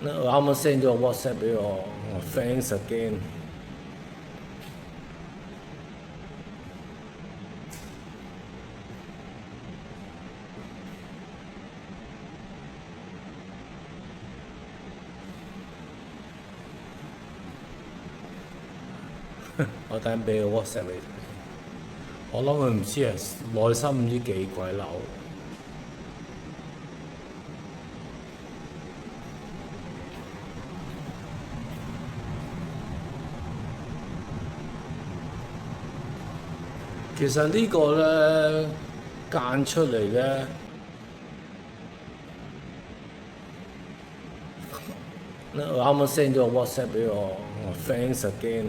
我啱啱 send 咗個 WhatsApp 俾我，thanks again。我等陣俾個 WhatsApp 你睇，我諗佢唔知啊，內心唔知幾鬼嬲。其實呢個咧間出嚟咧，我啱啱 send 咗個 WhatsApp 俾我，thanks again。